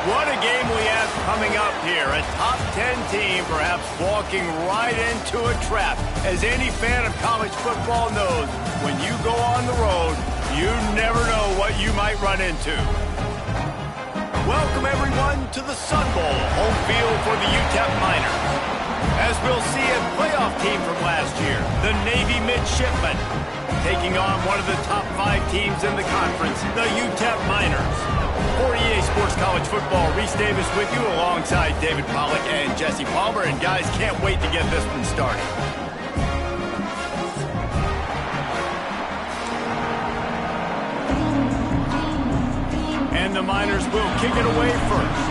What a game we have coming up here. A top 10 team perhaps walking right into a trap. As any fan of college football knows, when you go on the road, you never know what you might run into. Welcome everyone to the Sun Bowl, home field for the UTEP Miners. As we'll see, a playoff team from last year, the Navy Midshipmen, taking on one of the top 5 teams in the conference, the UTEP Miners. For EA Sports College Football, Reese Davis with you alongside David Pollack and Jesse Palmer. And guys, can't wait to get this one started. And the Miners will kick it away first.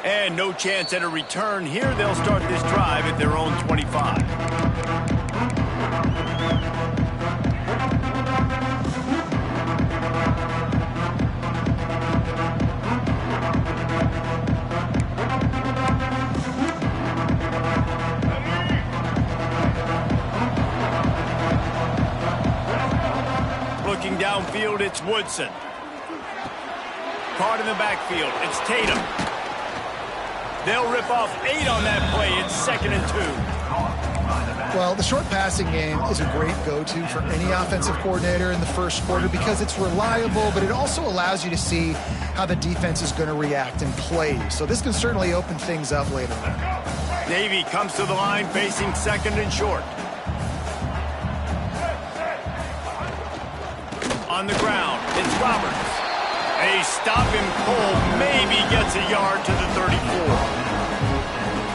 And no chance at a return here. They'll start this drive at their own 25. Looking downfield, it's Woodson. Caught in the backfield, it's Tatum. They'll rip off 8 on that play. It's 2nd and 2. Well, the short passing game is a great go-to for any offensive coordinator in the first quarter because it's reliable, but it also allows you to see how the defense is going to react and play. So this can certainly open things up later on. Navy comes to the line facing 2nd and short. On the ground, it's Roberts. They stop him cold, maybe gets a yard to the 34.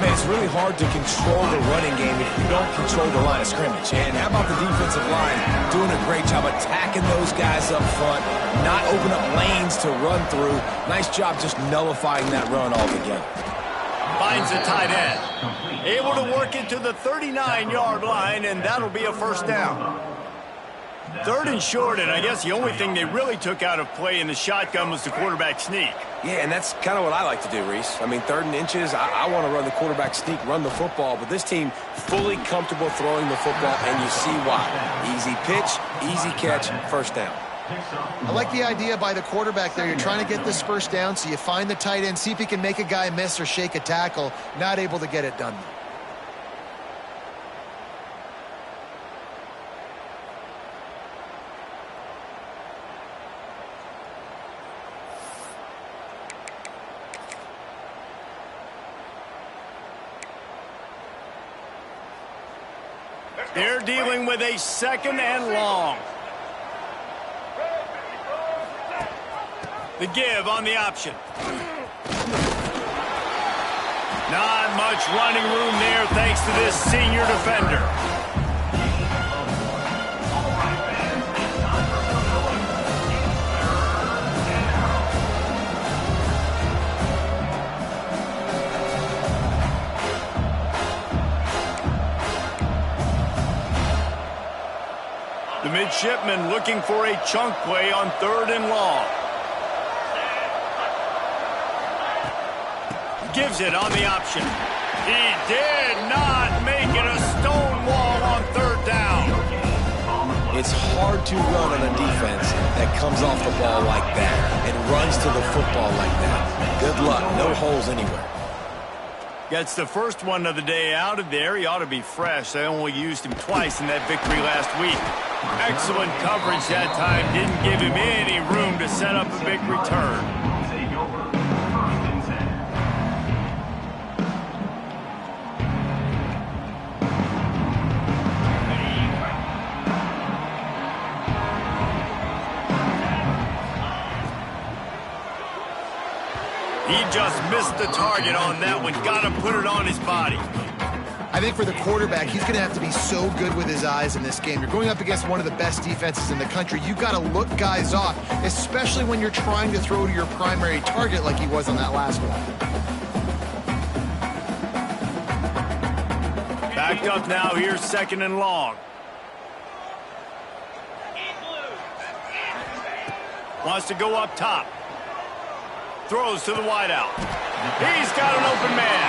Man, it's really hard to control the running game if you don't control the line of scrimmage. And how about the defensive line doing a great job attacking those guys up front, not open up lanes to run through. Nice job just nullifying that run altogether. Finds a tight end. Able to work it to the 39-yard line, and that'll be a first down. 3rd and short, and I guess the only thing they really took out of play in the shotgun was the quarterback sneak. Yeah, and that's kind of what I like to do, Reese. I mean, 3rd and inches, I want to run the quarterback sneak, run the football, but this team fully comfortable throwing the football, and you see why. Easy pitch, easy catch, first down. I like the idea by the quarterback there. You're trying to get this first down, so you find the tight end, see if he can make a guy miss or shake a tackle. Not able to get it done. They're dealing with a 2nd and long. The give on the option. Not much running room there thanks to this senior defender. The midshipman looking for a chunk play on 3rd and long. Gives it on the option. He did not make it a stone wall on 3rd down. It's hard to run on a defense that comes off the ball like that and runs to the football like that. Good luck. No holes anywhere. Gets the first one of the day out of there. He ought to be fresh. They only used him twice in that victory last week. Excellent coverage that time. Didn't give him any room to set up a big return. He just missed the target on that one. Got to put it on his body. I think for the quarterback, he's going to have to be so good with his eyes in this game. You're going up against one of the best defenses in the country. You've got to look guys off, especially when you're trying to throw to your primary target like he was on that last one. Backed up now. Here's 2nd and long. Wants to go up top. Throws to the wideout. He's got an open man.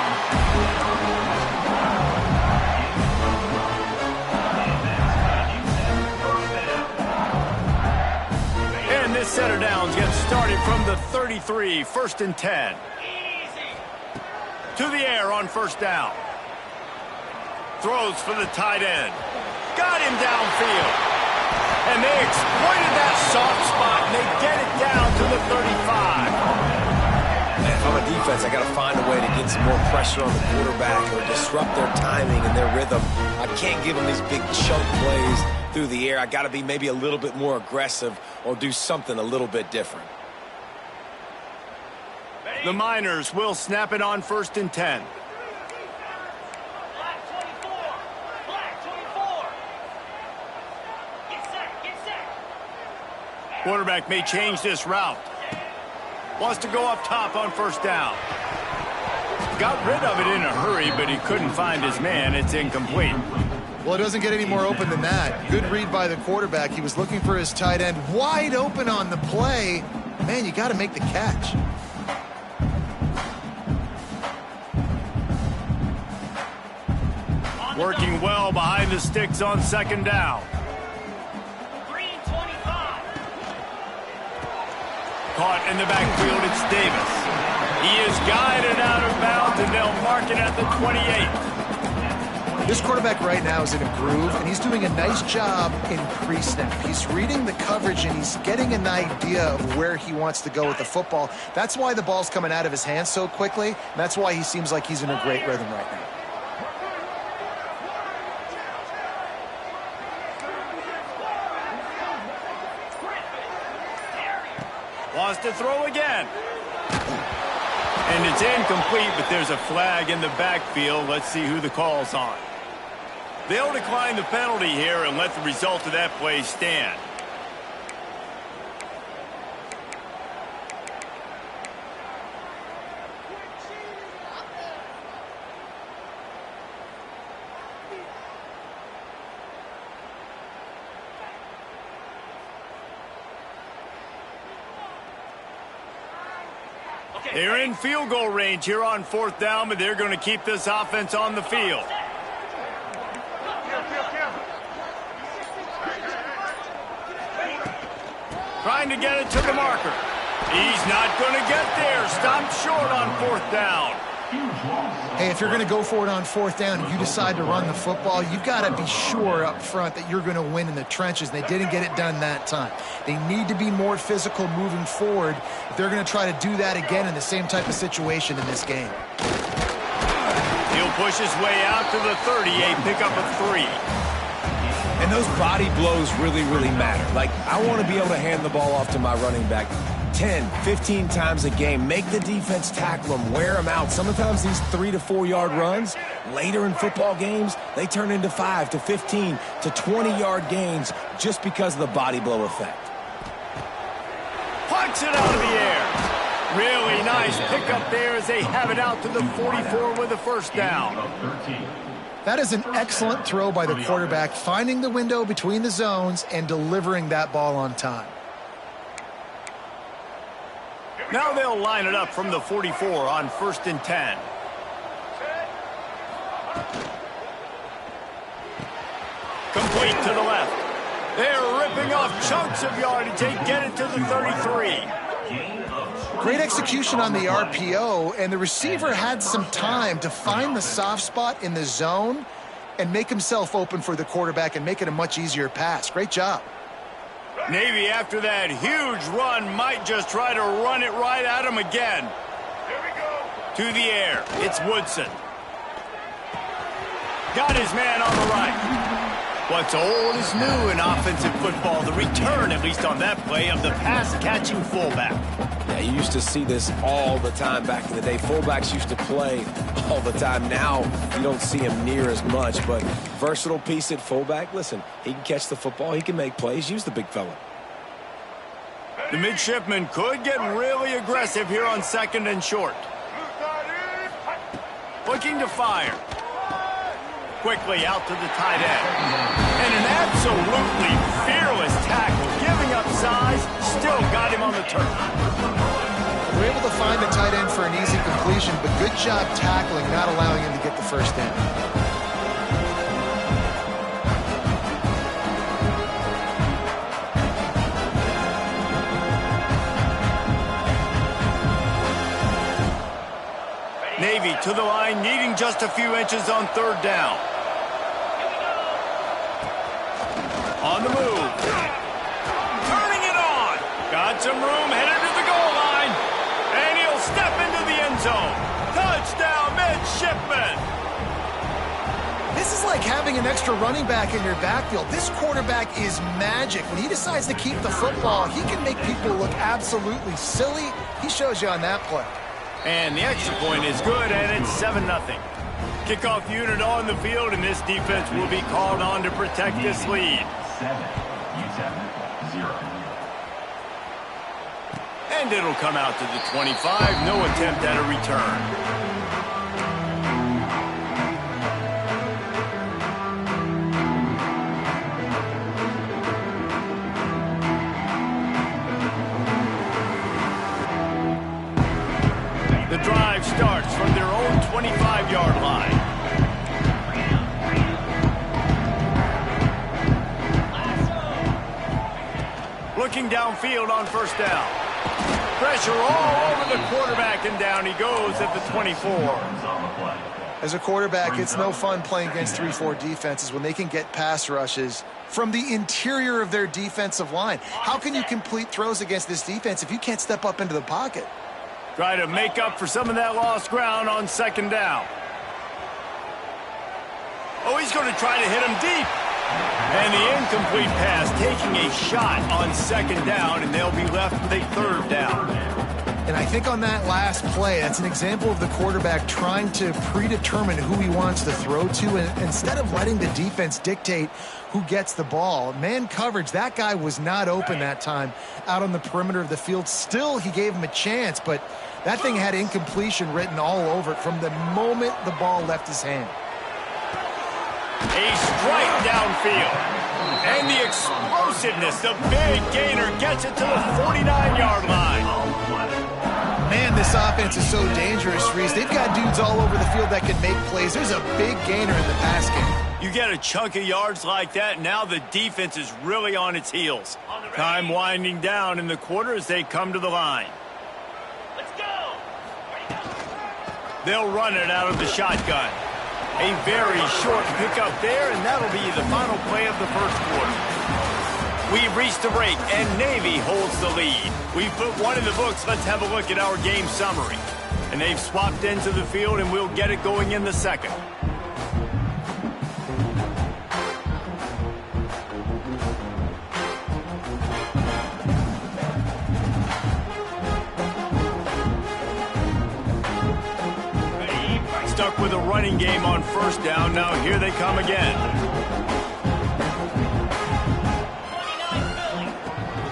the 33, 1st and 10. To the air on 1st down. Throws for the tight end. Got him downfield. And they exploited that soft spot, and they get it down to the 35. Man, if I'm a defense, I got to find a way to get some more pressure on the quarterback or disrupt their timing and their rhythm. I can't give them these big chunk plays through the air. I got to be maybe a little bit more aggressive or do something a little bit different. The Miners will snap it on 1st and 10. Quarterback may change this route. Wants to go up top on 1st down. Got rid of it in a hurry, but he couldn't find his man. It's incomplete. Well, it doesn't get any more open than that. Good read by the quarterback. He was looking for his tight end wide open on the play. Man, you got to make the catch. Working well behind the sticks on 2nd down. Caught in the backfield, it's Davis. He is guided out of bounds, and they'll mark it at the 28. This quarterback right now is in a groove, and he's doing a nice job in pre-snap. He's reading the coverage, and he's getting an idea of where he wants to go with the football. That's why the ball's coming out of his hands so quickly, and that's why he seems like he's in a great rhythm right now. Wants to throw again. And it's incomplete, but there's a flag in the backfield. Let's see who the call's on. They'll decline the penalty here and let the result of that play stand. They're in field goal range here on 4th down, but they're going to keep this offense on the field. Trying to get it to the marker. He's not going to get there. Stopped short on 4th down. Hey, if you're going to go for it on 4th down and you decide to run the football, you've got to be sure up front that you're going to win in the trenches. They didn't get it done that time. They need to be more physical moving forward if they're going to try to do that again in the same type of situation in this game. He'll push his way out to the 38, pick up a 3. And those body blows really, really matter. Like, I want to be able to hand the ball off to my running back 10, 15 times a game. Make the defense tackle them, wear them out. Sometimes these 3 to 4 yard runs, later in football games, they turn into 5 to 15 to 20 yard gains just because of the body blow effect. Punch it out of the air. Really nice pickup there as they have it out to the 44 with a 1st down. That is an excellent throw by the quarterback, finding the window between the zones and delivering that ball on time. Now they'll line it up from the 44 on 1st and 10. Complete to the left. They're ripping off chunks of yardage. They get it to the 33. Great execution on the RPO, and the receiver had some time to find the soft spot in the zone and make himself open for the quarterback and make it a much easier pass. Great job. Navy, after that huge run, might just try to run it right at him again. Here we go. To the air, it's Woodson. Got his man on the right. What's old is new in offensive football. The return, at least on that play, of the pass-catching fullback. Yeah, you used to see this all the time back in the day. Fullbacks used to play all the time. Now you don't see him near as much, but versatile piece at fullback. Listen, he can catch the football. He can make plays. Use the big fella. The midshipman could get really aggressive here on 2nd and short. Looking to fire. Quickly out to the tight end. And an absolutely fearless tackle, giving up size, still got him on the turf. We're able to find the tight end for an easy completion, but good job tackling, not allowing him to get the 1st down. Navy to the line, needing just a few inches on third down. On the move. Turning it on. Got some room, headed to the goal line. And he'll step into the end zone. Touchdown, midshipman. This is like having an extra running back in your backfield. This quarterback is magic. When he decides to keep the football, he can make people look absolutely silly. He shows you on that play. And the extra point is good, and it's 7-0. Kickoff unit on the field, and this defense will be called on to protect this lead. 7, 0. And it'll come out to the 25. No attempt at a return. The drive starts from their own 25-yard line. Looking downfield on first down. Pressure all over the quarterback, and down he goes at the 24. As a quarterback, it's no fun playing against 3-4 defenses when they can get pass rushes from the interior of their defensive line. How can you complete throws against this defense if you can't step up into the pocket? Try to make up for some of that lost ground on second down. Oh, he's going to try to hit him deep. And the incomplete pass taking a shot on second down, and they'll be left with a third down. And I think on that last play, that's an example of the quarterback trying to predetermine who he wants to throw to, and instead of letting the defense dictate who gets the ball. Man coverage, that guy was not open that time out on the perimeter of the field. Still, he gave him a chance, but that thing had incompletion written all over it from the moment the ball left his hand. A strike downfield. And the explosiveness, the big gainer gets it to the 49-yard line. Man, this offense is so dangerous, Reese. They've got dudes all over the field that can make plays. There's a big gainer in the pass game. You get a chunk of yards like that, now the defense is really on its heels. Time winding down in the quarter as they come to the line. Let's go. They'll run it out of the shotgun. A very short pickup there, and that'll be the final play of the first quarter. We've reached the break, and Navy holds the lead. We've put one in the books. Let's have a look at our game summary. And they've swapped into the field, and we'll get it going in the second. Stuck with a running game on first down. Now here they come again.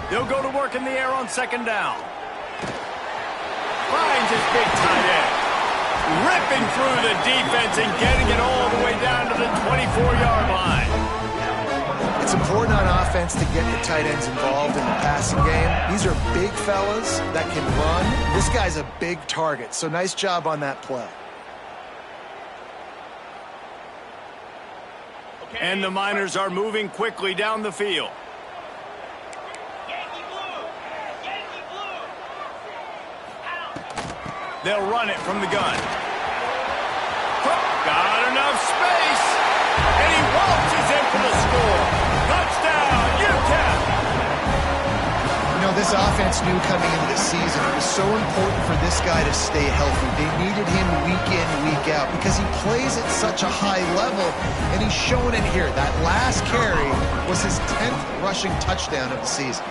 They'll go to work in the air on second down. Finds his big tight end. Ripping through the defense and getting it all the way down to the 24-yard line. It's important on offense to get the tight ends involved in the passing game. These are big fellas that can run. This guy's a big target, so nice job on that play. And the Miners are moving quickly down the field. They'll run it from the gun. Got enough space. And he waltzes in for the score. Touchdown, UTEP. You know, this offense knew coming into the season it was so important for this guy to stay healthy. They needed him week in, week out because he plays at such a high level, and he's shown it here. That last carry was his 10th rushing touchdown of the season.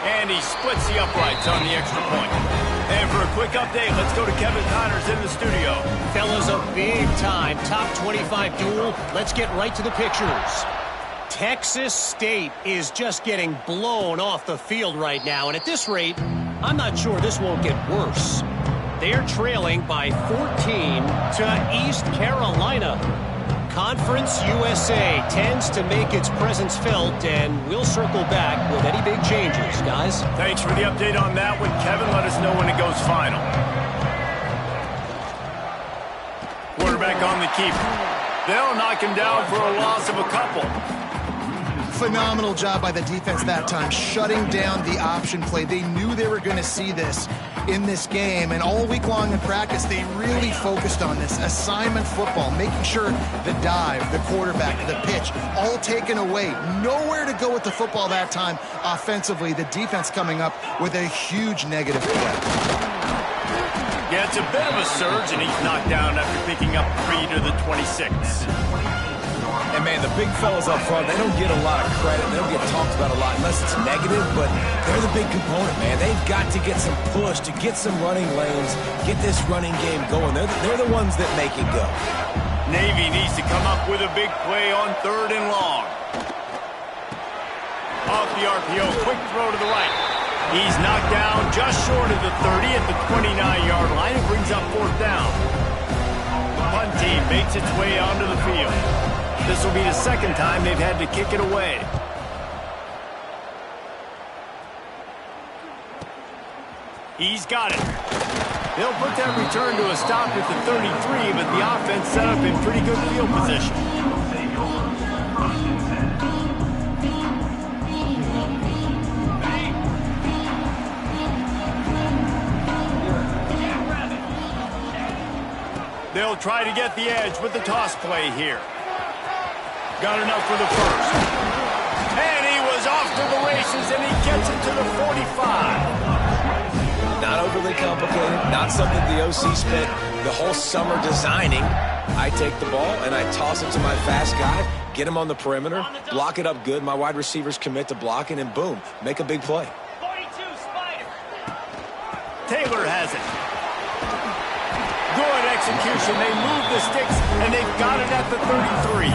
And he splits the uprights on the extra point. And for a quick update, let's go to Kevin Connors in the studio. Fellas, a big-time top 25 duel. Let's get right to the pictures. Texas State is just getting blown off the field right now, and at this rate, I'm not sure this won't get worse. They're trailing by 14 to East Carolina. Conference USA tends to make its presence felt, and we'll circle back with any big changes, guys. Thanks for the update on that one, Kevin. Let us know when it goes final. Quarterback on the keeper. They'll knock him down for a loss of a couple. Phenomenal job by the defense that time, shutting down the option play. They knew they were going to see this. in this game, and all week long in practice, they really focused on this assignment football, making sure the dive, the quarterback, the pitch, all taken away. Nowhere to go with the football that time offensively. The defense coming up with a huge negative play. Yeah, it's a bit of a surge, and he's knocked down after picking up 3 to the 26. And, man, the big fellas up front, they don't get a lot of credit. They don't get talked about a lot unless it's negative, but they're the big component, man. They've got to get some push, to get some running lanes, get this running game going. They're the ones that make it go. Navy needs to come up with a big play on 3rd and long. Off the RPO, quick throw to the right. He's knocked down just short of the 30 at the 29-yard line. It brings up 4th down. The punt team makes its way onto the field. This will be the 2nd time they've had to kick it away. He's got it. They'll put that return to a stop at the 33, but the offense set up in pretty good field position. They'll try to get the edge with the toss play here. Got enough for the first. And he was off to the races, and he gets it to the 45. Not overly complicated, not something the OC spent the whole summer designing. I take the ball, and I toss it to my fast guy, get him on the perimeter, block it up good. My wide receivers commit to blocking, and boom, make a big play. 42, Spider. Taylor has it. Good execution. They move the sticks, and they've got it at the 33.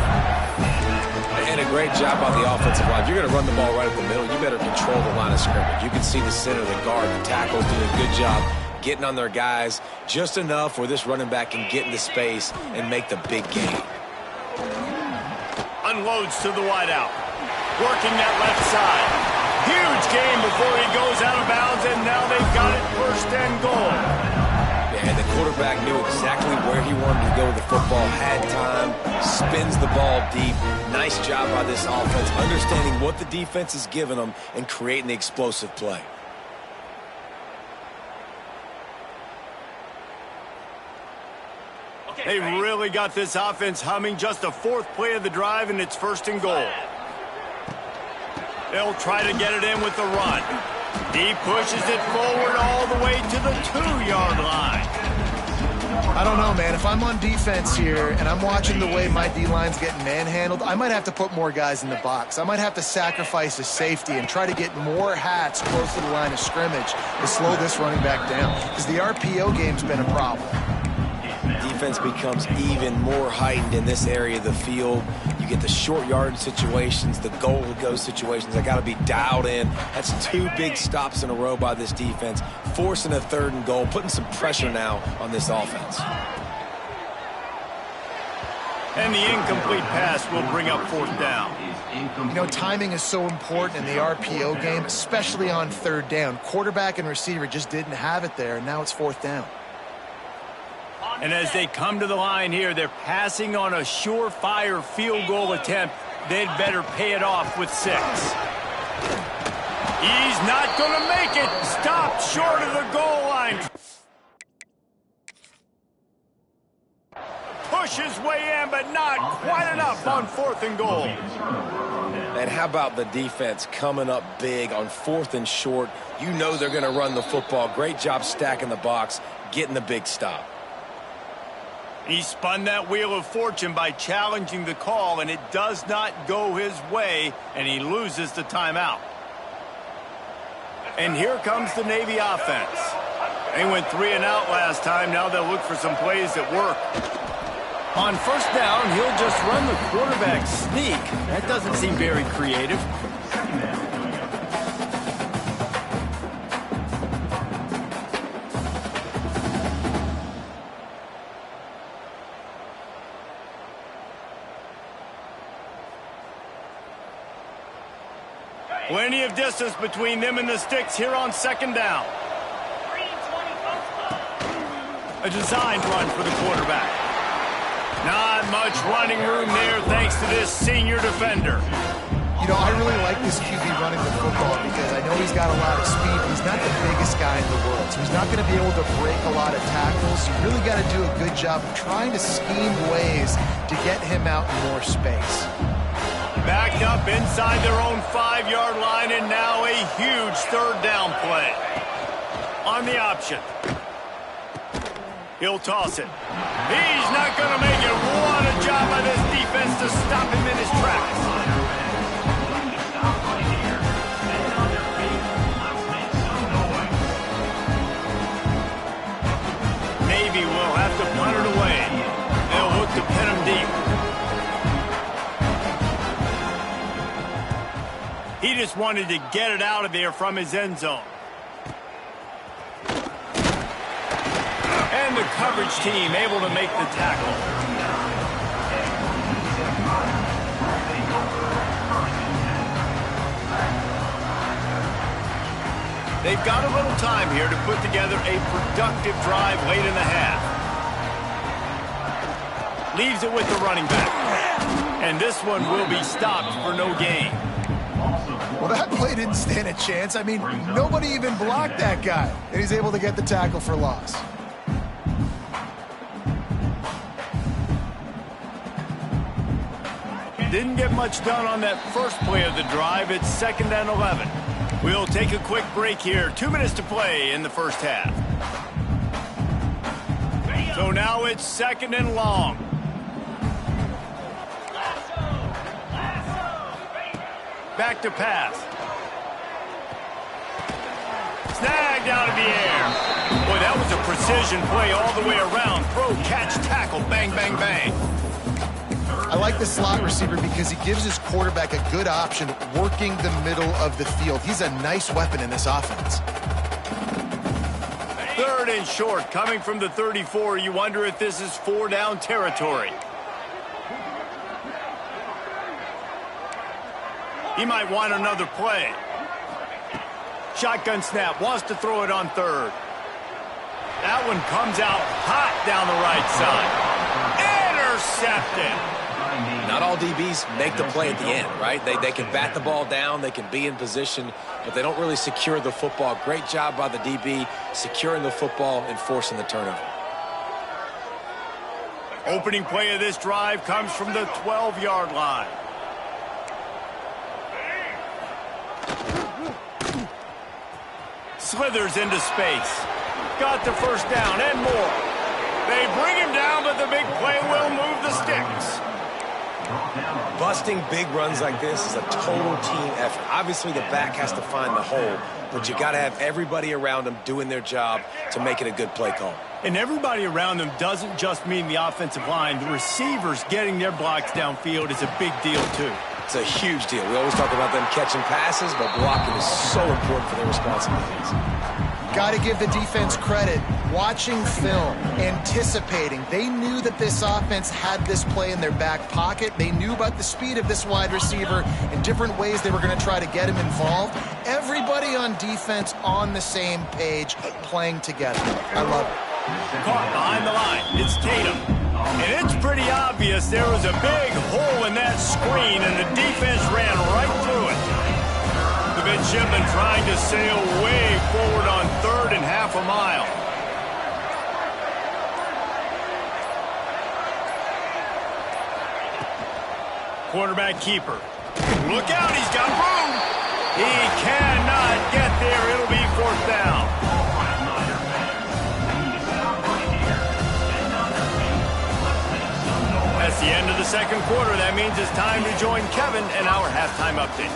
And a great job on the offensive line. If you're going to run the ball right at the middle, you better control the line of scrimmage. You can see the center, the guard, the tackles doing a good job getting on their guys just enough where this running back can get into space and make the big gain. Unloads to the wideout. Working that left side. Huge gain before he goes out of bounds, and now they've got it 1st and goal. And the quarterback knew exactly where he wanted to go with the football, had time, spins the ball deep. Nice job by this offense, understanding what the defense is giving them and creating the explosive play. They really got this offense humming. Just a 4th play of the drive, and it's 1st and goal. They'll try to get it in with the run. He pushes it forward all the way to the 2-yard line. I don't know, man. If I'm on defense here and I'm watching the way my D-line's getting manhandled, I might have to put more guys in the box. I might have to sacrifice a safety and try to get more hats close to the line of scrimmage to slow this running back down, because the RPO game's been a problem. Defense becomes even more heightened in this area of the field. You get the short yard situations, the goal-to-go situations. They got to be dialed in. That's 2 big stops in a row by this defense, forcing a 3rd and goal, putting some pressure now on this offense. And the incomplete pass will bring up 4th down. You know, timing is so important in the RPO game, especially on 3rd down. Quarterback and receiver just didn't have it there, and now it's 4th down. And as they come to the line here, they're passing on a surefire field goal attempt. They'd better pay it off with 6. He's not going to make it. Stopped short of the goal line. Push his way in, but not quite enough on 4th and goal. And how about the defense coming up big on 4th and short? You know they're going to run the football. Great job stacking the box, getting the big stop. He spun that wheel of fortune by challenging the call, and it does not go his way, and he loses the timeout. And here comes the Navy offense. They went 3 and out last time. Now they'll look for some plays that work. On 1st down, he'll just run the quarterback sneak. That doesn't seem very creative. Plenty of distance between them and the sticks here on 2nd down. A designed run for the quarterback. Not much running room there thanks to this senior defender. You know, I really like this QB running the football because I know he's got a lot of speed, but he's not the biggest guy in the world. So he's not going to be able to break a lot of tackles. You really got to do a good job of trying to scheme ways to get him out in more space. Backed up inside their own 5-yard line, and now a huge third down play. On the option. He'll toss it. He's not going to make it. What a job by this defense to stop him in his tracks. Navy will have to punt it away. They'll look to pin him deep. He just wanted to get it out of there from his end zone. And the coverage team able to make the tackle. They've got a little time here to put together a productive drive late in the half. Leaves it with the running back. And this one will be stopped for no gain. Well, that play didn't stand a chance. I mean, nobody even blocked that guy. And he's able to get the tackle for loss. Didn't get much done on that first play of the drive. It's 2nd and 11. We'll take a quick break here. 2 minutes to play in the first half. So now it's 2nd and long. Back to pass. Snagged out of the air. Boy, that was a precision play all the way around. Throw, catch, tackle, bang, bang, bang. I like the slot receiver because he gives his quarterback a good option working the middle of the field. He's a nice weapon in this offense. 3rd and short, coming from the 34. You wonder if this is 4-down territory. He might want another play. Shotgun snap, wants to throw it on 3rd. That one comes out hot down the right side. Intercepted. Not all DBs make the play at the end, right? They can bat the ball down, they can be in position, but they don't really secure the football. Great job by the DB securing the football and forcing the turnover. Opening play of this drive comes from the 12-yard line. Slithers into space. Got the first down and more. They bring him down, but the big play will move the sticks. Busting big runs like this is a total team effort. Obviously, the back has to find the hole, but you got to have everybody around them doing their job to make it a good play call. And everybody around them doesn't just mean the offensive line. The receivers getting their blocks downfield is a big deal, too. It's a huge deal. We always talk about them catching passes, but blocking is so important for their responsibilities. Got to give the defense credit. Watching film, anticipating. They knew that this offense had this play in their back pocket. They knew about the speed of this wide receiver and different ways they were going to try to get him involved. Everybody on defense on the same page, playing together. I love it. Caught behind the line. It's Tatum. And it's pretty obvious there was a big hole in that screen, and the defense ran right through it. The midshipman trying to sail way forward on 3rd and half a mile. Quarterback keeper. Look out, he's got room. He cannot get there. It'll be 4th down. That's the end of the 2nd quarter. That means it's time to join Kevin in our halftime update.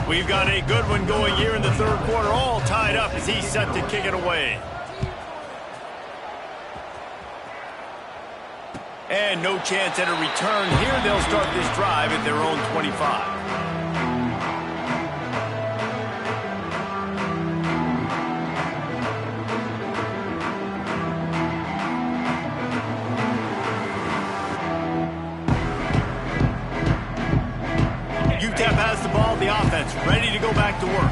We've got a good one going here in the 3rd quarter, all tied up as he's set to kick it away. And no chance at a return here. They'll start this drive at their own 25. UTEP has the ball, the offense ready to go back to work.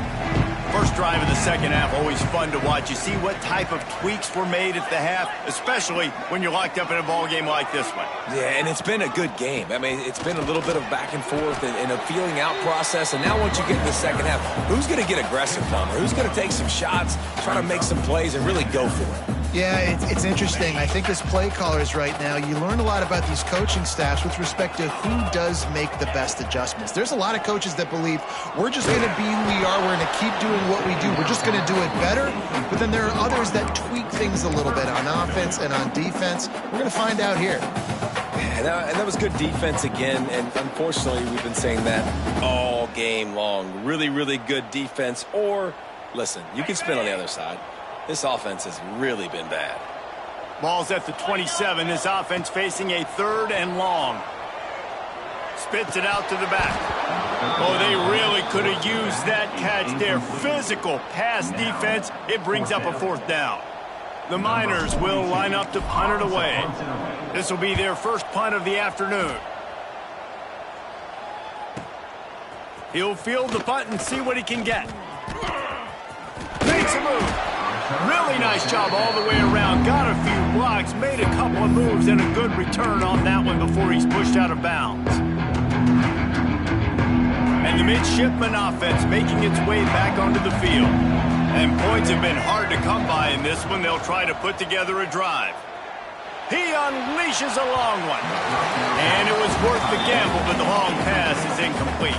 First drive of the second half always fun to watch. You see what type of tweaks were made at the half, especially when you're locked up in a ball game like this one. Yeah, and it's been a good game. I mean, it's been a little bit of back and forth and a feeling out process. And now once you get in the second half, who's going to get aggressive, Palmer? Who's going to take some shots, try to make some plays, and really go for it? Yeah, it's interesting. I think as play callers right now, you learn a lot about these coaching staffs with respect to who does make the best adjustments. There's a lot of coaches that believe we're just going to be who we are. We're going to keep doing what we do. We're just going to do it better. But then there are others that tweak things a little bit on offense and on defense. We're going to find out here. And that was good defense again, and unfortunately we've been saying that all game long. Really, really good defense. Or, listen, you can spin on the other side. This offense has really been bad. Ball's at the 27. This offense facing a 3rd and long. Spits it out to the back. Oh, they really could have used that catch there. Physical pass defense. It brings up a 4th down. The Miners will line up to punt it away. This will be their first punt of the afternoon. He'll field the punt and see what he can get. Makes a move. Really nice job all the way around. Got a few blocks, made a couple of moves, and a good return on that one before he's pushed out of bounds. And the midshipman offense making its way back onto the field. And points have been hard to come by in this one. They'll try to put together a drive. He unleashes a long one. And it was worth the gamble, but the long pass is incomplete.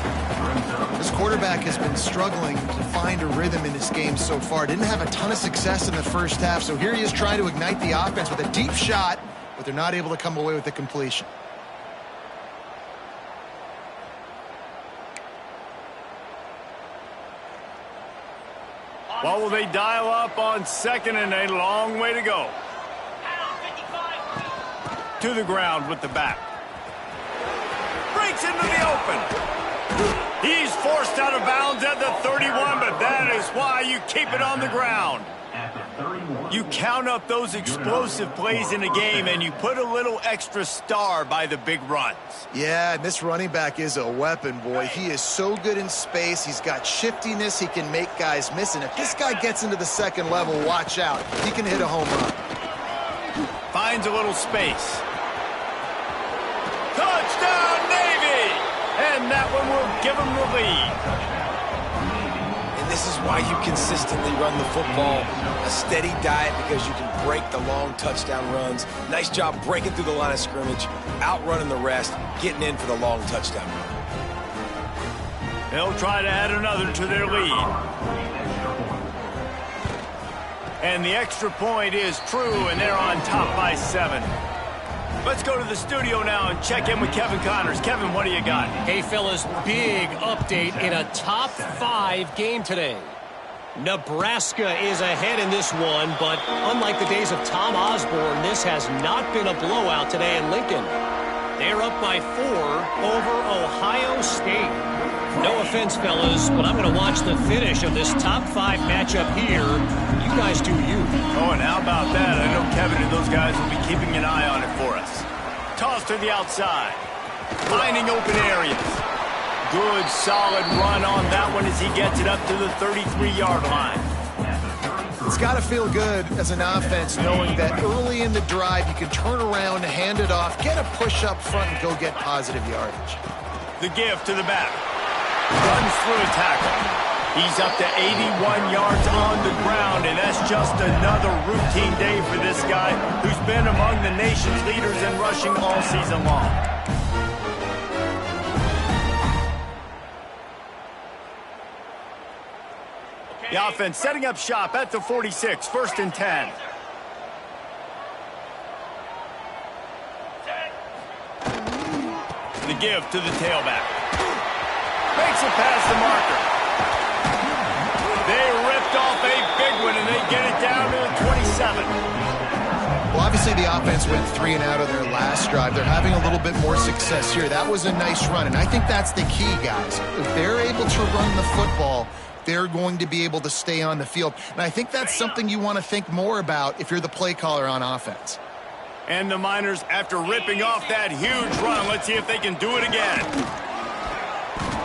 This quarterback has been struggling to find a rhythm in this game so far. Didn't have a ton of success in the first half, so here he is trying to ignite the offense with a deep shot, but they're not able to come away with the completion. Well, will they dial up on 2nd and a long way to go? To the ground with the back. Breaks into the open. He's forced out of bounds at the 31, but that is why you keep it on the ground. You count up those explosive plays in a game, and you put a little extra star by the big runs. Yeah, and this running back is a weapon, boy. He is so good in space. He's got shiftiness. He can make guys miss. And if this guy gets into the 2nd level, watch out. He can hit a home run. Finds a little space. Touchdown, Navy! And that one will give them the lead. And this is why you consistently run the football. A steady diet because you can break the long touchdown runs. Nice job breaking through the line of scrimmage, outrunning the rest, getting in for the long touchdown run. They'll try to add another to their lead. And the extra point is true, and they're on top by 7. Let's go to the studio now and check in with Kevin Connors. Kevin, what do you got? Hey, fellas, big update in a top 5 game today. Nebraska is ahead in this one, but unlike the days of Tom Osborne, this has not been a blowout today in Lincoln. They're up by 4 over Ohio State. No offense, fellas, but I'm going to watch the finish of this top 5 matchup here. You guys do you. Oh, and how about that? I know Kevin and those guys will be keeping an eye on it for us. Toss to the outside. Finding open areas. Good, solid run on that one as he gets it up to the 33-yard line. It's got to feel good as an offense knowing that early in the drive you can turn around, hand it off, get a push up front, and go get positive yardage. The give to the back. Runs through a tackle. He's up to 81 yards on the ground, and that's just another routine day for this guy who's been among the nation's leaders in rushing all season long. The offense setting up shop at the 46, 1st and 10. The give to the tailback. Makes it past the marker. They ripped off a big one, and they get it down to the 27. Well, obviously the offense went 3 and out of their last drive. They're having a little bit more success here. That was a nice run, and I think that's the key, guys. If they're able to run the football, they're going to be able to stay on the field. And I think that's something you want to think more about if you're the play caller on offense. And the Miners, after ripping off that huge run, let's see if they can do it again.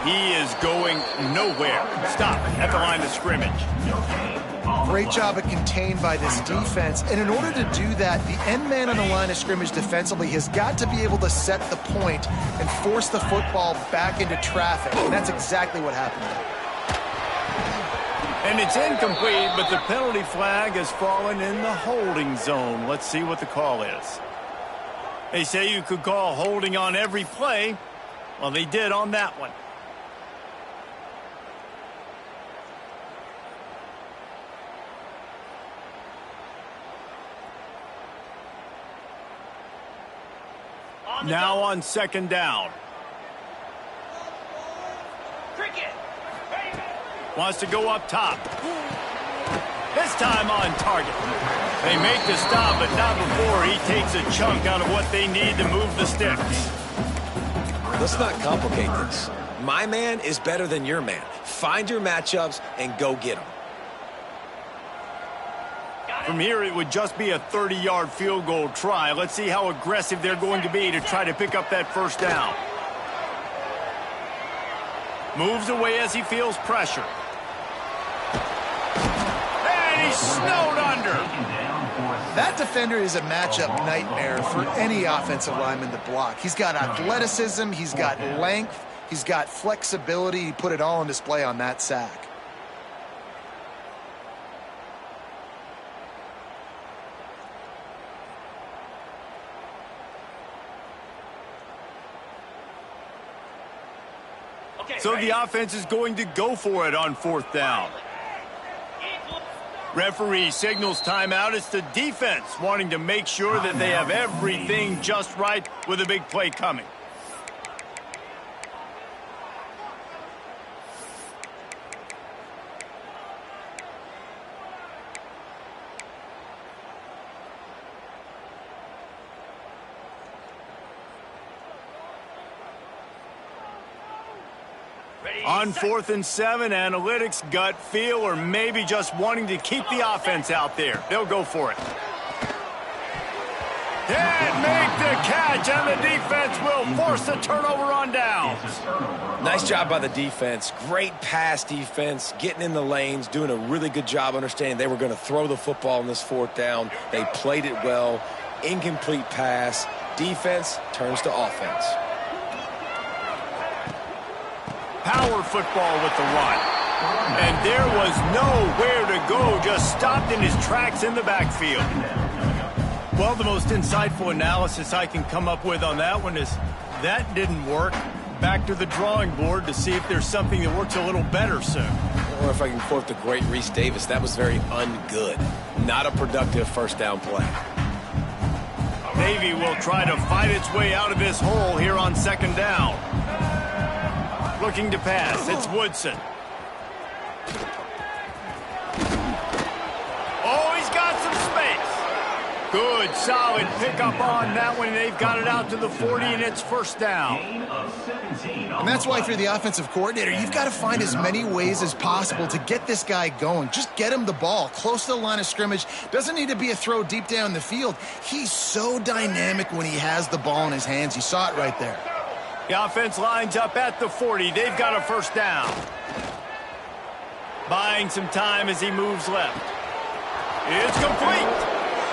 He is going nowhere. Stop at the line of scrimmage. Great job of contained by this defense. And in order to do that, the end man on the line of scrimmage defensively has got to be able to set the point and force the football back into traffic. And that's exactly what happened there. And it's incomplete, but the penalty flag has fallen in the holding zone. Let's see what the call is. They say you could call holding on every play. Well, they did on that one. Now on second down. Cricket. Wants to go up top. This time on target. They make the stop, but not before he takes a chunk out of what they need to move the sticks. Let's not complicate this. My man is better than your man. Find your matchups and go get them. From here, it would just be a 30-yard field goal try. Let's see how aggressive they're going to be to try to pick up that first down. Moves away as he feels pressure. And he's snowed under. That defender is a matchup nightmare for any offensive lineman to block. He's got athleticism, he's got length, he's got flexibility. He put it all on display on that sack. So the offense is going to go for it on fourth down. Referee signals timeout. It's the defense wanting to make sure that they have everything just right with a big play coming. On 4th and 7, analytics, gut feel, or maybe just wanting to keep the offense out there. They'll go for it. And make the catch, and the defense will force the turnover on downs. Nice job by the defense. Great pass defense, getting in the lanes, doing a really good job understanding they were going to throw the football on this fourth down. They played it well. Incomplete pass. Defense turns to offense. Power football with the run. And there was nowhere to go, just stopped in his tracks in the backfield. Well, the most insightful analysis I can come up with on that one is that didn't work. Back to the drawing board to see if there's something that works a little better soon. Or if I can quote the great Reese Davis, that was very ungood. Not a productive first down play. Navy will try to fight its way out of this hole here on second down. Looking to pass. It's Woodson. Oh, he's got some space. Good, solid pickup on that one. They've got it out to the 40, and it's first down. And that's why if you're the offensive coordinator, you've got to find as many ways as possible to get this guy going. Just get him the ball close to the line of scrimmage. Doesn't need to be a throw deep down the field. He's so dynamic when he has the ball in his hands. You saw it right there. The offense lines up at the 40. They've got a first down. Buying some time as he moves left. It's complete.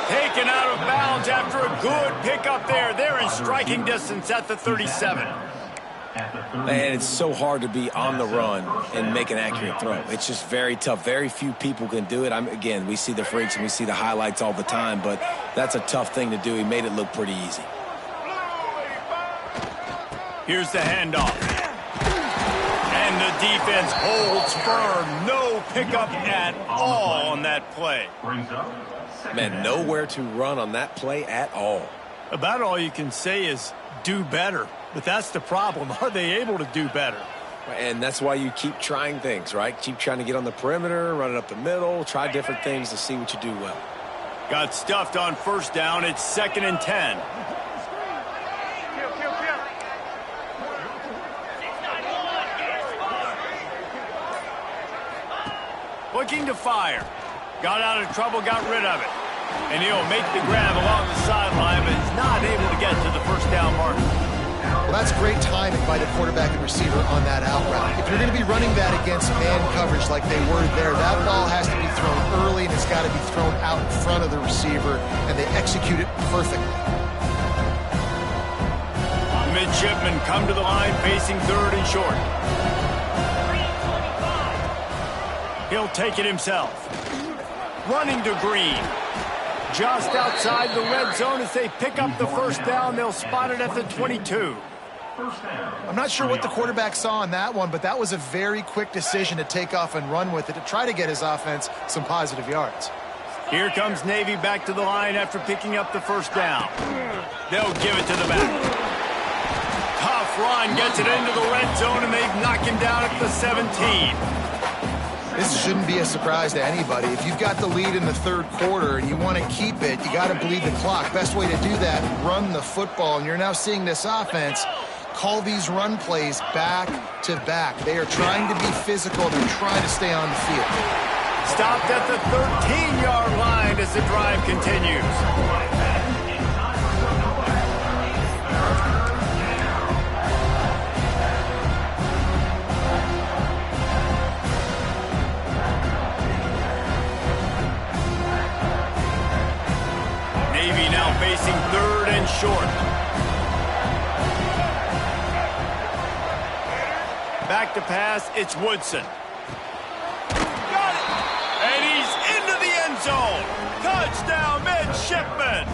Taken out of bounds after a good pickup there. They're in striking distance at the 37. Man, it's so hard to be on the run and make an accurate throw. It's just very tough. Very few people can do it. Again, we see the freaks and we see the highlights all the time, but that's a tough thing to do. He made it look pretty easy. Here's the handoff. And the defense holds firm. No pickup at all on that play. Man, nowhere to run on that play at all. About all you can say is do better. But that's the problem. Are they able to do better? And that's why you keep trying things, right? Keep trying to get on the perimeter, run it up the middle, try different things to see what you do well. Got stuffed on first down. It's 2nd and 10. Looking to fire. Got out of trouble, got rid of it. And he'll make the grab along the sideline, but is not able to get to the first down marker. Well, that's great timing by the quarterback and receiver on that out route. If you're going to be running that against man coverage like they were there, that ball has to be thrown early and it's got to be thrown out in front of the receiver, and they execute it perfectly. Midshipmen come to the line facing third and short. He'll take it himself. Running to Green. Just outside the red zone as they pick up the first down. They'll spot it at the 22. I'm not sure what the quarterback saw on that one, but that was a very quick decision to take off and run with it to try to get his offense some positive yards. Here comes Navy back to the line after picking up the first down. They'll give it to the back. Tough run, gets it into the red zone, and they knock him down at the 17. This shouldn't be a surprise to anybody. If you've got the lead in the third quarter and you want to keep it, you got to bleed the clock. Best way to do that, run the football. And you're now seeing this offense call these run plays back to back. They are trying to be physical. They're trying to stay on the field. Stopped at the 13-yard line as the drive continues. Facing third and short. Back to pass, it's Woodson. Got it! And he's into the end zone. Touchdown, Midshipmen!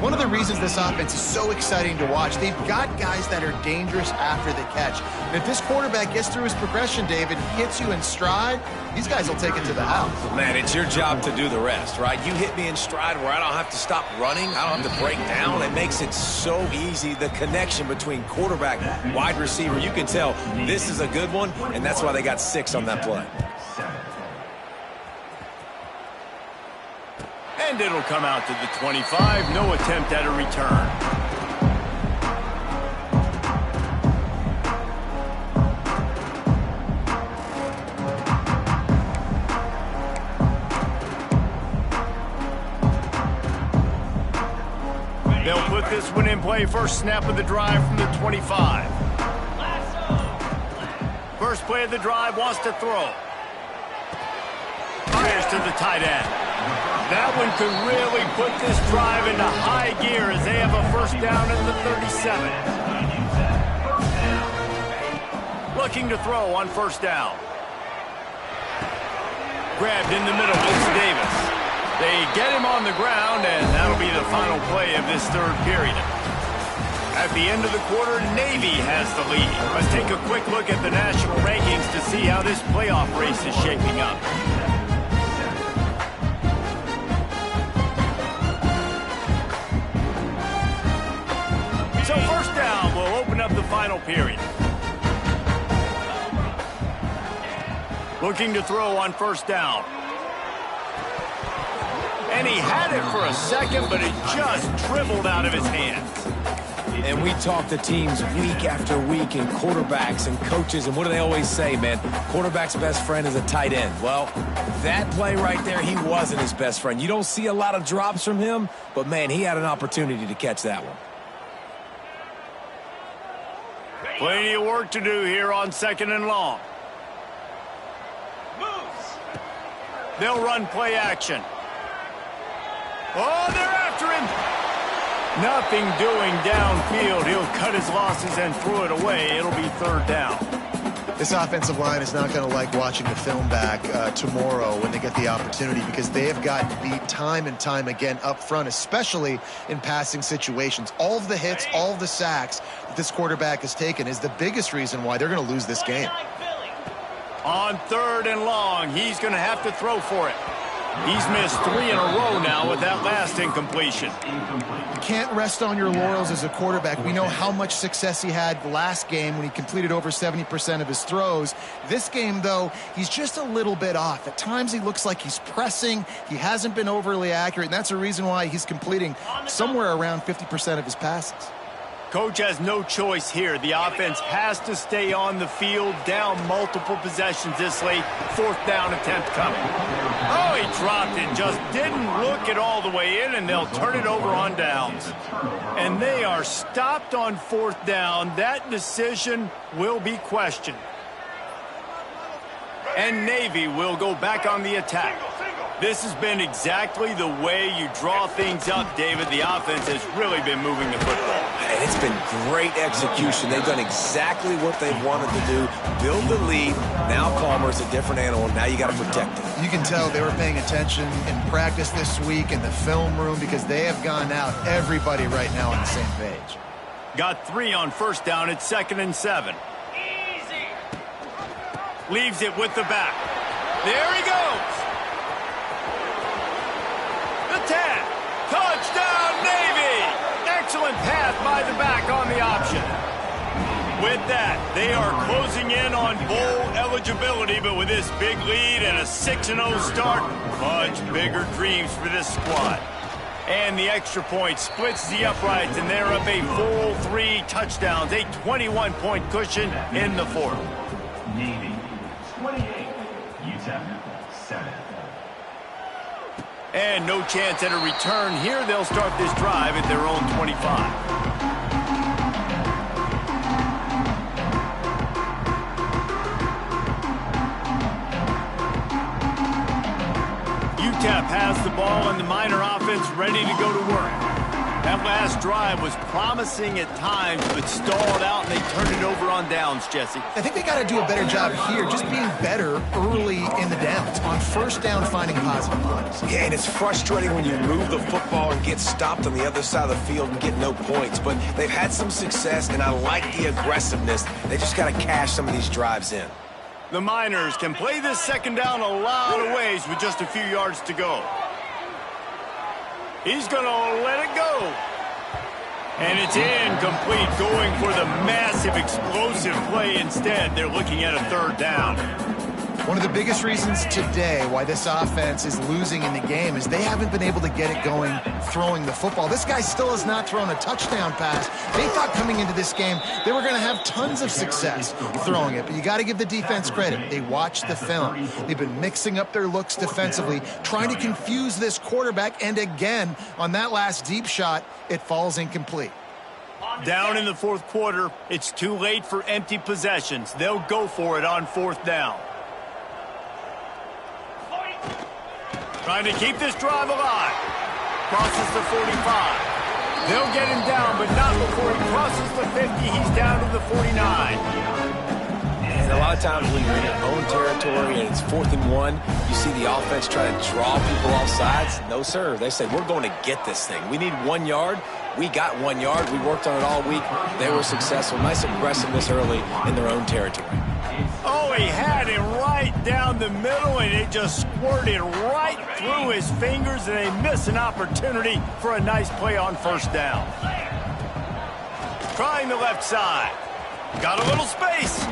One of the reasons this offense is so exciting to watch, they've got guys that are dangerous after the catch. And if this quarterback gets through his progression, David, hits you in stride, these guys will take it to the house. Man, it's your job to do the rest, right? You hit me in stride where I don't have to stop running. I don't have to break down. It makes it so easy. The connection between quarterback, wide receiver, you can tell this is a good one, and that's why they got 6 on that play. And it'll come out to the 25. No attempt at a return. They'll put this one in play. First snap of the drive from the 25. First play of the drive, wants to throw. Fires to the tight end. That one could really put this drive into high gear as they have a first down at the 37. Looking to throw on first down. Grabbed in the middle, it's Davis. They get him on the ground, and that'll be the final play of this third period. At the end of the quarter, Navy has the lead. Let's take a quick look at the national rankings to see how this playoff race is shaping up. So first down will open up the final period. Looking to throw on first down. And he had it for a second, but it just dribbled out of his hands. And we talk to teams week after week and quarterbacks and coaches, and what do they always say, man? Quarterback's best friend is a tight end. Well, that play right there, he wasn't his best friend. You don't see a lot of drops from him, but, man, he had an opportunity to catch that one. Plenty of work to do here on second and long. They'll run play action. Oh, they're after him. Nothing doing downfield. He'll cut his losses and throw it away. It'll be third down. This offensive line is not going to like watching the film back tomorrow when they get the opportunity, because they have gotten beat time and time again up front, especially in passing situations. All of the hits, all of the sacks that this quarterback has taken is the biggest reason why they're going to lose this game. On third and long, he's going to have to throw for it. He's missed 3 in a row now with that last incompletion. You can't rest on your laurels as a quarterback. We know how much success he had last game when he completed over 70% of his throws. This game, though, he's just a little bit off. At times he looks like he's pressing. He hasn't been overly accurate, and that's a reason why he's completing somewhere around 50% of his passes. Coach has no choice here. The offense has to stay on the field, down multiple possessions this late. 4th down attempt coming. Oh, he dropped it. Just didn't look it all the way in, and they'll turn it over on downs. And they are stopped on 4th down. That decision will be questioned. And Navy will go back on the attack. This has been exactly the way you draw things up, David. The offense has really been moving the football. And it's been great execution. They've done exactly what they've wanted to do. Build the lead. Now Palmer's a different animal. Now you got to protect it. You can tell they were paying attention in practice this week in the film room because they have gone out, everybody right now on the same page. Got 3 on 1st down. It's 2nd and 7. Easy. Leaves it with the back. There he goes. The 10. Touchdown, Navy. Excellent pass by the back on the option. With that, they are closing in on bowl eligibility, but with this big lead and a 6-0 start, much bigger dreams for this squad. And the extra point splits the uprights, and they're up a full 3 touchdowns, a 21-point cushion in the 4th. Navy 28, UTEP 7. And no chance at a return here. They'll start this drive at their own 25. UTEP has the ball and the Miner offense ready to go to work. That last drive was promising at times, but stalled out, and they turned it over on downs, Jesse. I think they got to do a better job here, just being better early in the downs. On 1st down, finding positive plays. Yeah, and it's frustrating when you move the football and get stopped on the other side of the field and get no points. But they've had some success, and I like the aggressiveness. They just got to cash some of these drives in. The Miners can play this 2nd down a lot of ways with just a few yards to go. He's going to let it go. And it's incomplete, going for the massive explosive play instead. They're looking at a 3rd down. One of the biggest reasons today why this offense is losing in the game is they haven't been able to get it going throwing the football. This guy still has not thrown a touchdown pass. They thought coming into this game they were going to have tons of success throwing it, but you got to give the defense credit. They watched the film. They've been mixing up their looks defensively, trying to confuse this quarterback, and again, on that last deep shot, it falls incomplete. Down in the 4th quarter, it's too late for empty possessions. They'll go for it on 4th down. Trying to keep this drive alive. Crosses the 45. They'll get him down, but not before he crosses the 50. He's down to the 49. And a lot of times when you're in your own territory and it's 4th and 1, you see the offense try to draw people off sides. No, sir. They said, we're going to get this thing. We need 1 yard. We got 1 yard. We worked on it all week. They were successful. Nice aggressiveness early in their own territory. Oh, he had it right down the middle, and it just squirted right through his fingers, and they miss an opportunity for a nice play on 1st down. Trying the left side. Got a little space.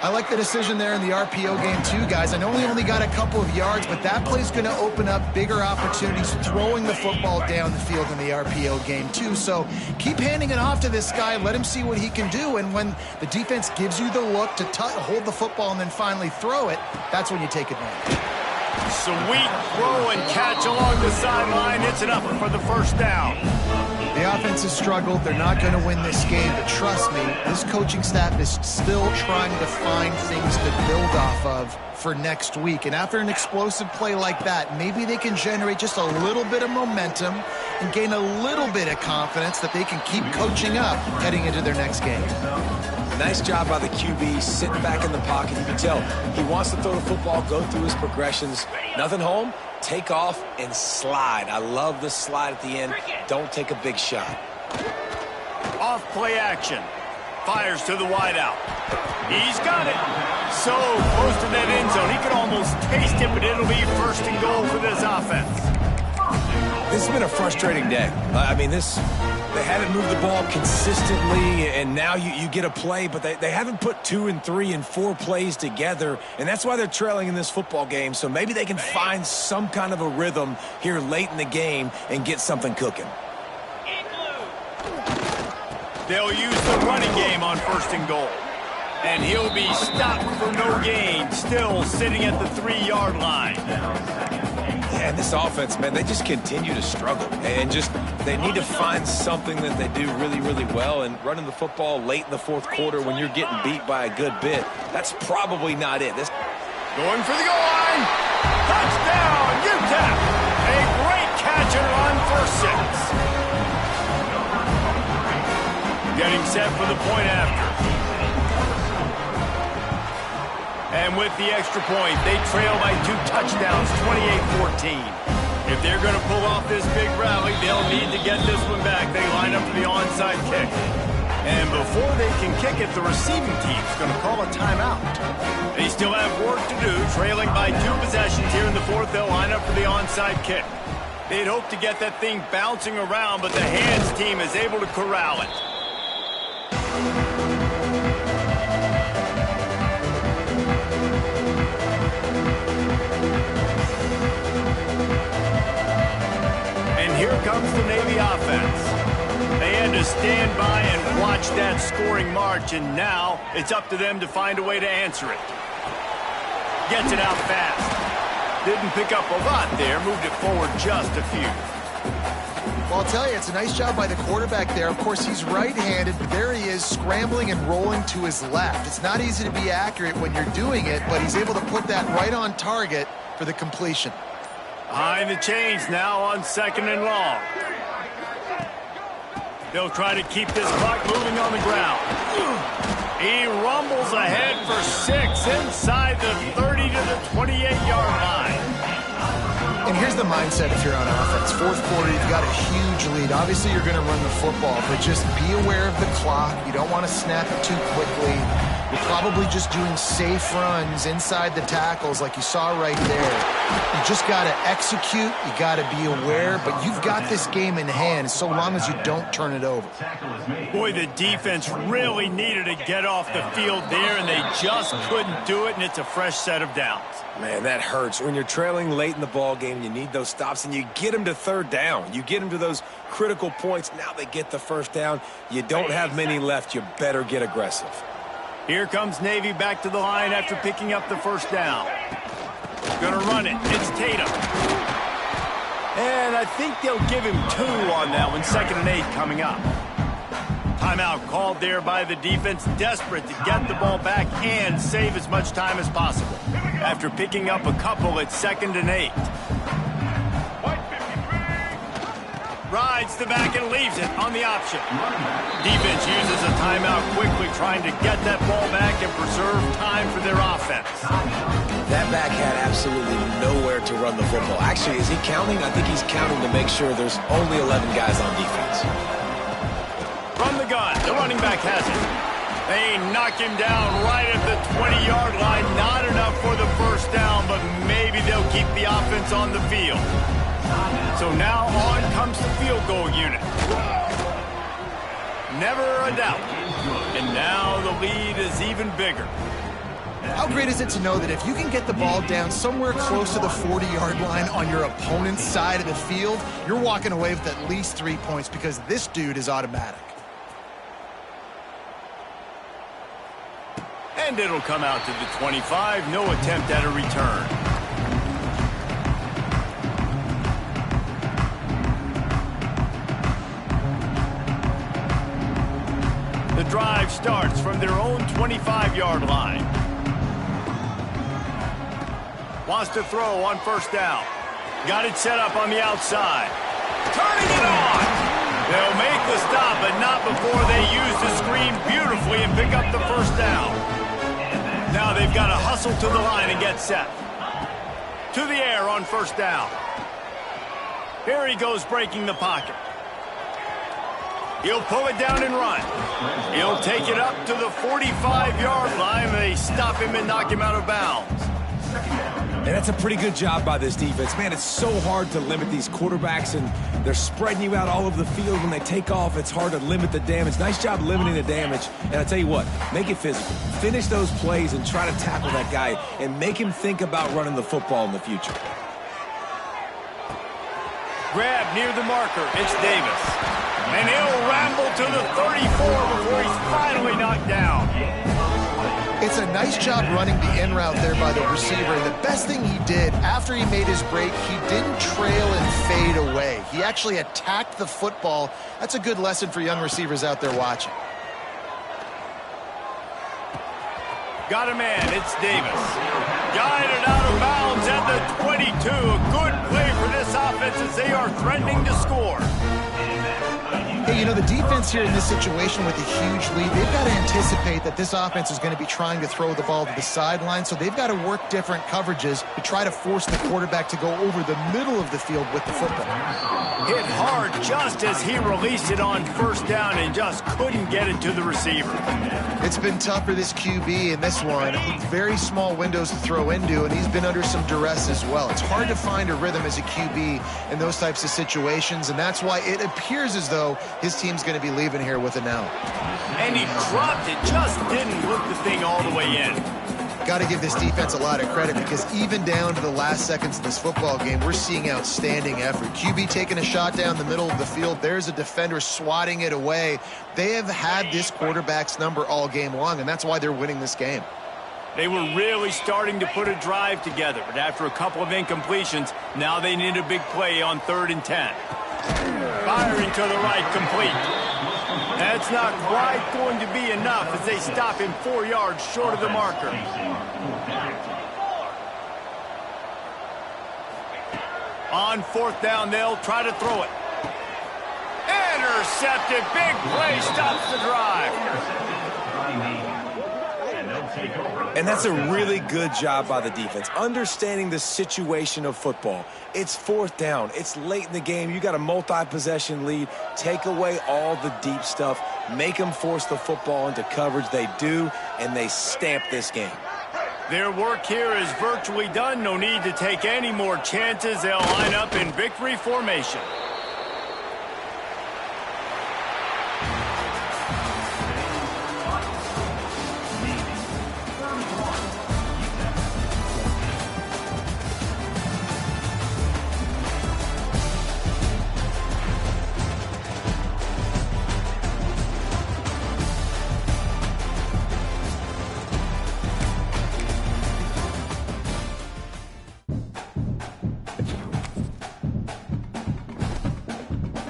I like the decision there in the RPO game too, guys. I know he only got a couple of yards, but that play's going to open up bigger opportunities throwing the football down the field in the RPO game too. So keep handing it off to this guy. Let him see what he can do. And when the defense gives you the look to hold the football and then finally throw it, that's when you take advantage. Sweet throw and catch along the sideline. It's an upper for the 1st down. The offense has struggled. They're not going to win this game, but trust me, this coaching staff is still trying to find things to build off of for next week. And after an explosive play like that, maybe they can generate just a little bit of momentum and gain a little bit of confidence that they can keep coaching up heading into their next game. Nice job by the QB, sitting back in the pocket. You can tell he wants to throw the football, go through his progressions. Nothing home, take off and slide. I love the slide at the end. Don't take a big shot. Off play action. Fires to the wideout. He's got it. So close to that end zone. He could almost taste it, but it'll be 1st and goal for this offense. This has been a frustrating day. I mean, they haven't moved the ball consistently, and now you get a play, but they haven't put 2 and 3 and 4 plays together, and that's why they're trailing in this football game. So maybe they can find some kind of a rhythm here late in the game and get something cooking. They'll use the running game on 1st and goal. And he'll be stopped for no gain, still sitting at the 3-yard line. Yeah, this offense, man, they just continue to struggle. And they need to find something that they do really, really well. And running the football late in the 4th quarter when you're getting beat by a good bit, that's probably not it. Going for the goal line. Touchdown, UTEP. A great catch and run for 6. Getting set for the point after. And with the extra point, they trail by 2 touchdowns, 28-14. If they're going to pull off this big rally, they'll need to get this one back. They line up for the onside kick. And before they can kick it, the receiving team's going to call a timeout. They still have work to do, trailing by 2 possessions here in the 4th. They'll line up for the onside kick. They'd hope to get that thing bouncing around, but the hands team is able to corral it. Here comes the Navy offense. They had to stand by and watch that scoring march, and now it's up to them to find a way to answer it. Gets it out fast. Didn't pick up a lot there, moved it forward just a few. Well, I'll tell you, it's a nice job by the quarterback there. Of course, he's right-handed, but there he is scrambling and rolling to his left. It's not easy to be accurate when you're doing it, but he's able to put that right on target for the completion. Behind the chains now on 2nd and long. They'll try to keep this clock moving on the ground. He rumbles ahead for 6 inside the 30 to the 28-yard line. And here's the mindset if you're on offense. 4th quarter, you've got a huge lead. Obviously, you're going to run the football, but just be aware of the clock. You don't want to snap it too quickly. You're probably just doing safe runs inside the tackles like you saw right there. You just got to execute. You got to be aware, but you've got this game in hand so long as you don't turn it over. Boy, the defense really needed to get off the field there, and they just couldn't do it, and it's a fresh set of downs. Man, that hurts. When you're trailing late in the ball game, you need those stops, and you get them to 3rd down. You get them to those critical points. Now they get the 1st down. You don't have many left. You better get aggressive. Here comes Navy back to the line after picking up the 1st down. Gonna run it. It's Tatum. And I think they'll give him 2 on that one. 2nd and 8 coming up. Timeout called there by the defense, desperate to get the ball back and save as much time as possible. After picking up a couple, it's 2nd and 8. Rides the back and leaves it on the option. Defense uses a timeout quickly, trying to get that ball back and preserve time for their offense. That back had absolutely nowhere to run the football. Actually, is he counting? I think he's counting to make sure there's only 11 guys on defense. From the gun, the running back has it. They knock him down right at the 20-yard line. Not enough for the 1st down, but maybe they'll keep the offense on the field. So now on comes the field goal unit. Never a doubt. And now the lead is even bigger. How great is it to know that if you can get the ball down somewhere close to the 40-yard line on your opponent's side of the field, you're walking away with at least 3 points because this dude is automatic. And it'll come out to the 25. No attempt at a return. The drive starts from their own 25-yard line. Wants to throw on 1st down. Got it set up on the outside. Turning it on. They'll make the stop, but not before they use the screen beautifully and pick up the 1st down. Now they've got to hustle to the line and get set. To the air on 1st down. Here he goes breaking the pocket. He'll pull it down and run. He'll take it up to the 45-yard line. They stop him and knock him out of bounds. And that's a pretty good job by this defense. Man, it's so hard to limit these quarterbacks, and they're spreading you out all over the field. When they take off, it's hard to limit the damage. Nice job limiting the damage. And I tell you what, make it physical. Finish those plays and try to tackle that guy and make him think about running the football in the future. Grab near the marker. It's Davis. And he'll ramble to the 34 before he's finally knocked down. It's a nice job running the in route there by the receiver. And the best thing he did after he made his break, he didn't trail and fade away. He actually attacked the football. That's a good lesson for young receivers out there watching. Got a man. It's Davis. Guided out of bounds at the 22. A good play for this offense as they are threatening to score. Hey, you know, the defense here in this situation with a huge lead, they've got to anticipate that this offense is going to be trying to throw the ball to the sideline, so they've got to work different coverages to try to force the quarterback to go over the middle of the field with the football. Hit hard just as he released it on first down and just couldn't get it to the receiver. It's been tough for this QB in this one. Very small windows to throw into, and he's been under some duress as well. It's hard to find a rhythm as a QB in those types of situations, and that's why it appears as though his team's going to be leaving here with an out. And he dropped it, just didn't hook the thing all the way in. Got to give this defense a lot of credit because even down to the last seconds of this football game, we're seeing outstanding effort. QB taking a shot down the middle of the field. There's a defender swatting it away. They have had this quarterback's number all game long, and that's why they're winning this game. They were really starting to put a drive together, but after a couple of incompletions, now they need a big play on 3rd and 10. Firing to the right, complete. That's not quite going to be enough as they stop him 4 yards short of the marker. On 4th down, they'll try to throw it. Intercepted. Big play stops the drive. And that's a really good job by the defense, understanding the situation of football. It's 4th down. It's late in the game. You got a multi-possession lead. Take away all the deep stuff. Make them force the football into coverage. They do, and they stamp this game. Their work here is virtually done. No need to take any more chances. They'll line up in victory formation.